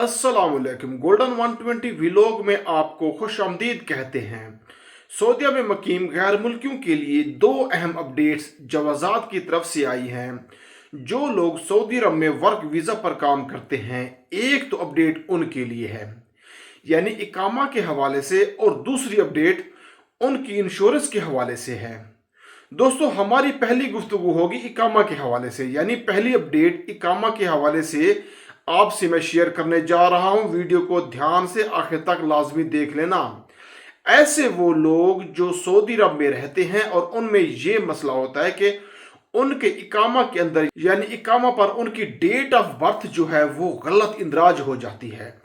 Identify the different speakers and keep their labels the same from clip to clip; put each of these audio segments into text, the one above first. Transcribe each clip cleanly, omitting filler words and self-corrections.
Speaker 1: अस्सलाम वालेकुम। Golden 120 vlog में आपको खुश आमदीद कहते हैं। सऊदीया में मुकीम गैर मुल्कियों के लिए दो अहम अपडेट्स जवाजात की तरफ से आई हैं। जो लोग सऊदी अरब में वर्क वीज़ा पर काम करते हैं, एक तो अपडेट उनके लिए है, यानी इकामा के हवाले से, और दूसरी अपडेट उनकी इंश्योरेंस के हवाले से है। दोस्तों, हमारी पहली गुफ्तगू होगी इकामा के हवाले से, यानी पहली अपडेट इकामा के हवाले से आपसे मैं शेयर करने जा रहा हूं। वीडियो को ध्यान से आखिर तक लाजमी देख लेना। ऐसे वो लोग जो सऊदी अरब में रहते हैं और उनमें ये मसला होता है कि उनके इकामा के अंदर, यानी इकामा पर उनकी डेट ऑफ बर्थ जो है वो गलत इंदराज हो जाती है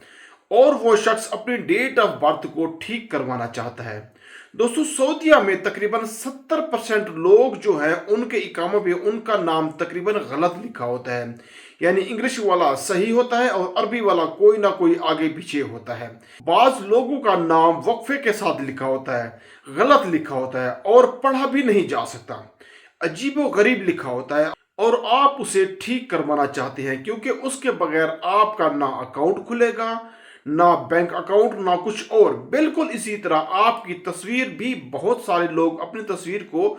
Speaker 1: और वो शख्स अपनी डेट ऑफ बर्थ को ठीक करवाना चाहता है। दोस्तों, सऊदीया में तकरीबन 70% लोग जो है उनके इकामा पे उनका नाम तकरीबन गलत लिखा होता है, यानी इंग्लिश वाला सही होता है और अरबी वाला कोई ना कोई आगे पीछे होता है। बाज लोगों का नाम वक्फे के साथ लिखा होता है, गलत लिखा होता है और पढ़ा भी नहीं जा सकता, अजीबो गरीब लिखा होता है, और आप उसे ठीक करवाना चाहते हैं क्योंकि उसके बगैर आपका ना अकाउंट खुलेगा, ना बैंक अकाउंट, ना कुछ और। बिल्कुल इसी तरह आपकी तस्वीर भी, बहुत सारे लोग अपनी तस्वीर को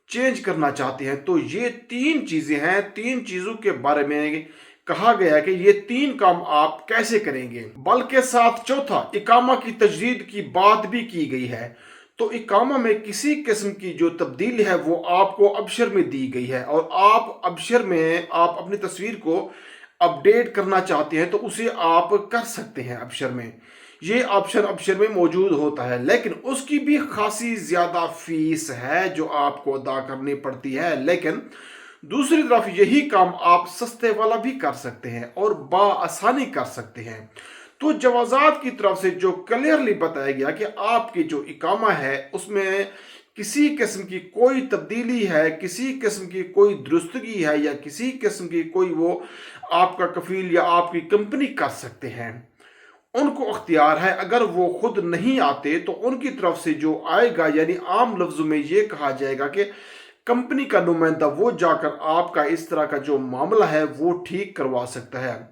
Speaker 1: चेंज करना चाहते हैं। तो ये तीन चीजें हैं, तीन चीजों के बारे में कहा गया है कि ये तीन काम आप कैसे करेंगे। बल्कि साथ चौथा इकामा की तजदीद की बात भी की गई है। तो इकामा में किसी किस्म की जो तब्दीली है वो आपको अबशर में दी गई है, और आप अबशर में आप अपनी तस्वीर को अपडेट करना चाहते हैं तो उसे आप कर सकते हैं। अबशर में ये ऑप्शन अबशर में मौजूद होता है, लेकिन उसकी भी खासी ज़्यादा फीस है जो आपको अदा करनी पड़ती है। लेकिन दूसरी तरफ यही काम आप सस्ते वाला भी कर सकते हैं और बाआसानी कर सकते हैं। तो जवाजात की तरफ से जो क्लियरली बताया गया कि आपकी जो इकामा है उसमें किसी किस्म की कोई तब्दीली है, किसी किस्म की कोई दुरुस्तगी है, या किसी किस्म की कोई वो आपका कफील या आपकी कंपनी कर सकते हैं, उनको अख्तियार है। अगर वो खुद नहीं आते तो उनकी तरफ से जो आएगा, यानी आम लफ्जों में ये कहा जाएगा कि कंपनी का नुमाइंदा वो जाकर आपका इस तरह का जो मामला है वो ठीक करवा सकता है।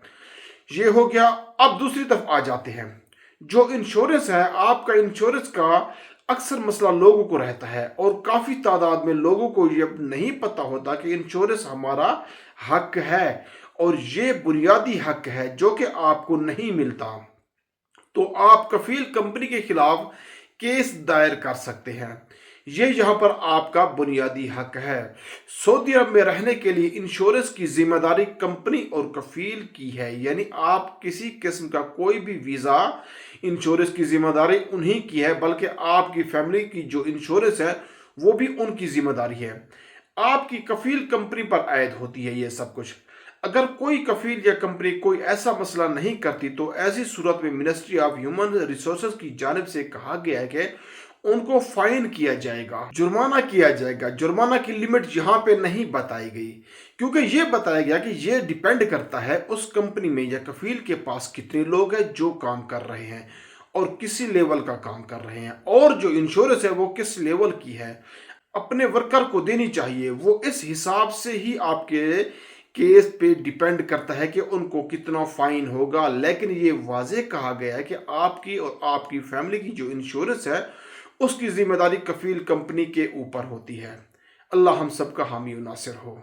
Speaker 1: ये हो गया। अब दूसरी तरफ आ जाते हैं, जो इंश्योरेंस है। आपका इंश्योरेंस का अक्सर मसला लोगों को रहता है और काफ़ी तादाद में लोगों को ये नहीं पता होता कि इंश्योरेंस हमारा हक है, और ये बुनियादी हक है जो कि आपको नहीं मिलता। तो आप कफील कंपनी के खिलाफ केस दायर कर सकते हैं। ये यहाँ पर आपका बुनियादी हक है। सऊदी अरब में रहने के लिए इंश्योरेंस की जिम्मेदारी कंपनी और कफील की है, यानी आप किसी किस्म का कोई भी वीज़ा, इंश्योरेंस की जिम्मेदारी उन्हीं की है, बल्कि आपकी फैमिली की जो इंश्योरेंस है वो भी उनकी जिम्मेदारी है। आपकी कफील कंपनी पर आयद होती है ये सब कुछ। अगर कोई कफील या कंपनी कोई ऐसा मसला नहीं करती तो ऐसी सूरत में मिनिस्ट्री ऑफ ह्यूमन रिसोर्सेज की जानिब से कहा गया है कि उनको फाइन किया जाएगा, जुर्माना किया जाएगा। जुर्माना की लिमिट यहाँ पे नहीं बताई गई, क्योंकि ये बताया गया कि ये डिपेंड करता है उस कंपनी में या कफील के पास कितने लोग हैं जो काम कर रहे हैं और किसी लेवल का काम कर रहे हैं, और जो इंश्योरेंस है वो किस लेवल की है, अपने वर्कर को देनी चाहिए। वो इस हिसाब से ही आपके केस पे डिपेंड करता है कि उनको कितना फाइन होगा। लेकिन ये वाज़ेह कहा गया है कि आपकी और आपकी फैमिली की जो इंश्योरेंस है उसकी जिम्मेदारी कफील कंपनी के ऊपर होती है। अल्लाह हम सब का हामी और नासिर हो।